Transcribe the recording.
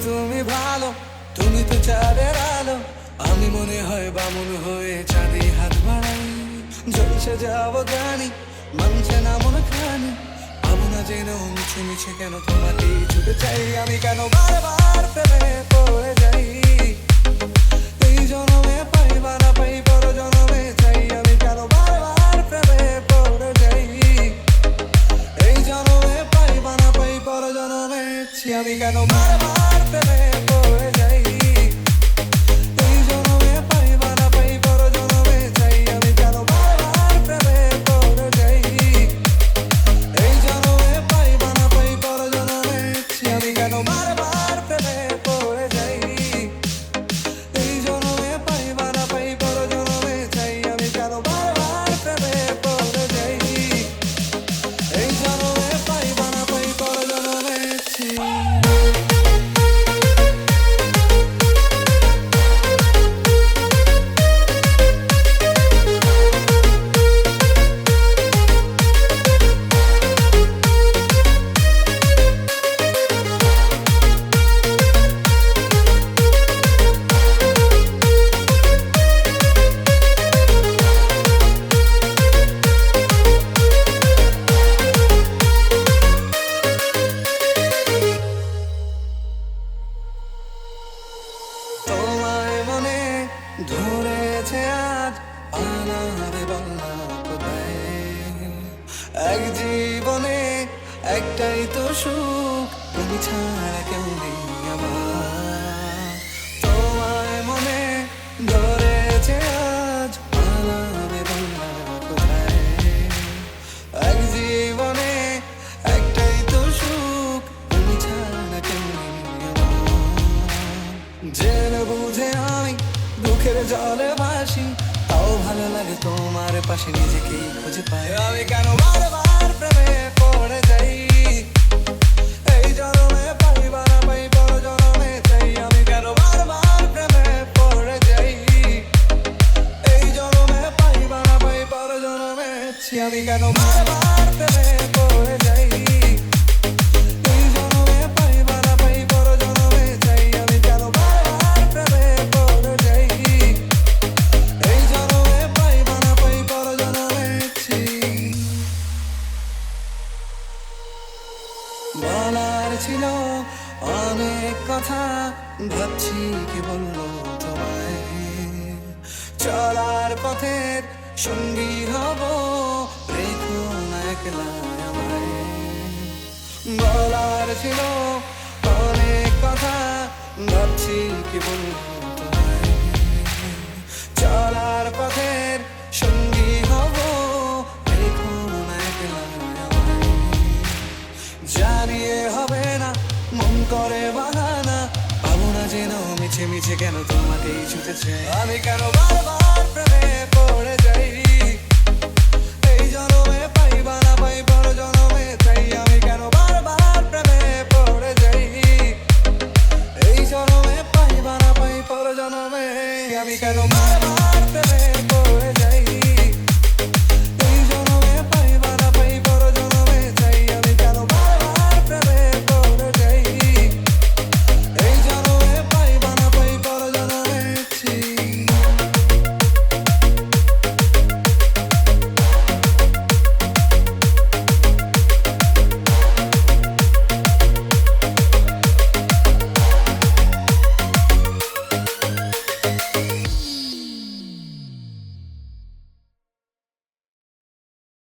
তুমি ভালো, তুমি তো চাঁদের আলো। আমি মনে হয় বামুন হয়ে চাঁদে হাত বাড়াই। জলসে যাবো গানি, মানছে না মনে খানি। পাবো না যেন মিছে মিছে কেন তোমাকে ছুটে চাই। আমি কেন বারবার প্রেমে পড়ে যাই। এই জনমে পাই বা না পাই, পর জনমে চাই। আমি কেন বারবার প্রেমে পড়ে যাই। এই জনমে পাই বা না পাই, পর জনমে চাই। আমি কেন বারবার প্রেমে পড়ে যাই। এই জনমে পাই বা না পাই, পর জনমে চাই। আমি কেন বারবার প্রেমে পড়ে যাই। এই জনমে পাই বা না পাই, পর জনমে চাই। আমি কেন বারবার প্রেমে পড়ে যাই। এই জনমে পাই বা না পাই, পর জনমে চাই। আমি কেন বারবার প্রেমে পড়ে যাই। এই জনমে পাই বা না পাই, পর জনমে চাই। তোমায় মনে ধরেছে আজ, আনারে বন্যা কোথায়। এক জীবনে একটাই তো সুখ, তুমি ছাড়া কেউ নেই আমার। তোমায় মনে ধরেছে আজ, আনারে বন্যা কোথায়। এক জীবনে একটাই তো সুখ, তুমি ছাড়া কেউ নেই আমার। জেনে বুঝে আমি দুঃখের জলে ভাসি, তাও ভালো লাগে তোমার পাশে নিজেকেই খুঁজে পাই। আমি কেন বারবার প্রেমে পড়ে যাই। এই জনমে পাই বা না পাই, পর জনমে চাই। আমি কেন বারবার প্রেমে পড়ে যাই। এই জনমে পাই বা না পাই, পর জনমে চাই। আমি কেন বারবার প্রেমে পড়ে যাই। এই জনমে পাই বা না পাই, পর জনমে চাই। আমি কেন বারবার প্রেমে পড়ে যাই। এই জনমে পাই বা না পাই, পর জনমে চাই। বলার ছিল অনেক কথা, ভাবছি কি বলবো তোমায়। চলার পথের সঙ্গী হব, রেখো না একলা আমায়। বলার ছিল অনেক কথা, ভাবছি কি বলবো তোমায়। চলার পথের সঙ্গী হব, রেখো না একলা আমায়। জানিয়ে হবে না, মন করে বাহানা। পাবো না যেন মিছে মিছে কেন তোমাকেই ছুটেছে। আমি কেন বারবার